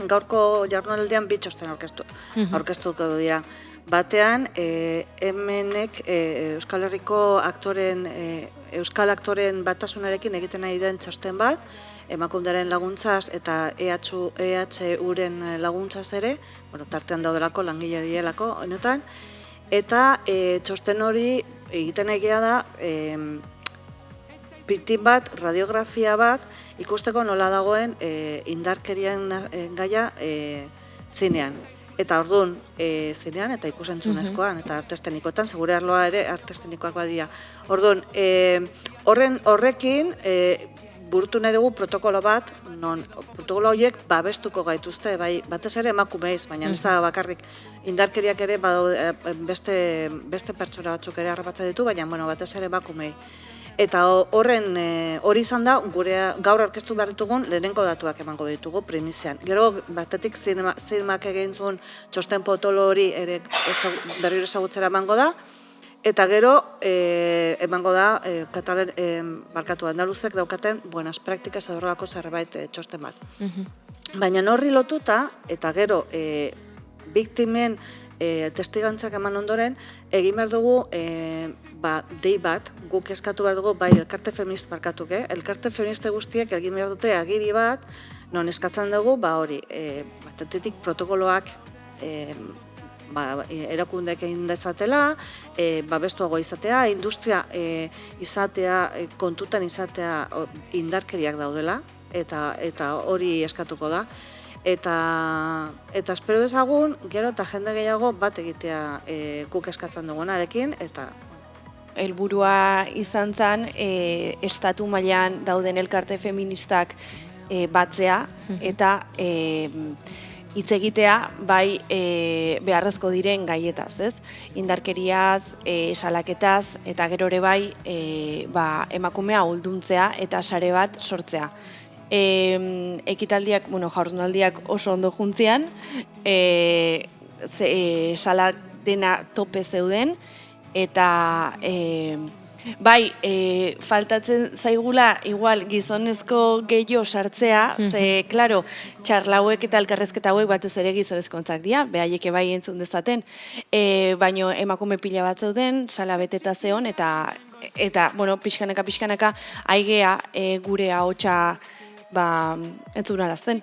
gaurko jardunaldian bi txosten aurkeztuko dira. Batean, hemenek Euskal Herriko Euskal aktoren batasunarekin egiten nahi den txosten bat, emakundaren laguntzaz eta EHUren laguntzaz ere, tartean daudelako, langile dielako, honetan, eta txosten hori egiten egia da, pitin bat, radiografia bat, ikusteko nola dagoen indarkerian gaia zinean. Eta orduan, zinean eta ikusentzunezkoan, eta artestenikoetan, segure arloa ere artestenikoak badia. Orduan, horrekin, burutu nahi dugu protokolo bat, non protokolo horiek babestuko gaituzte, bai, batez ere emakumeiz, baina ez da bakarrik indarkeriak ere beste pertsona batzuk ere harrapatzen ditu, baina batez ere emakumei. Eta hori izan da, gaur aurkeztu behar ditugun lehenengo datuak emango ditugu primizian. Gero, batetik zinemak egin zuen txosten potolo hori ere berriro ezagutzera emango da, eta gero emango da andaluzek daukaten buenas praktikas edorrelako zerbait txosten bat. Baina horri lotuta, eta gero biktimen testigantzak eman ondoren, egin behar dugu dei bat, guk eskatu behar dugu, bai, elkarte feminist markatuk, elkarte feministe guztiek egin behar dute agiri bat, non eskatzen dugu, hori, batetik protokoloak erakundek egin detzatela, babestuago izatea, industria izatea, kontutan izatea indarkeriak daudela, eta hori eskatuko da. Eta espero dezagun, gero eta jende gehiago bat egitea guk eskatzen dugunarekin, eta helburua izan zen, estatu mailan dauden elkarte feministak batzea, eta hitz egitea bai beharrezko diren gaietaz, ez? Indarkeriaz, salaketaz, eta gero ere bai emakumea ahulduntzea eta sare bat sortzea. Ekitaldiak, jardunaldiak oso ondo juntzian, salak dena tope zeuden, eta bai, faltatzen zaigula igual gizonezko gehiago sartzea, ze, klaro, txarla hauek eta elkarrezketa hauek batez ere gizonezkontzak dira, behaieke bai entzun dezaten, baino emakume pila bat zeuden, sala beteta zeon, eta pixkanaka aigea gure ahotsa entzunarazten.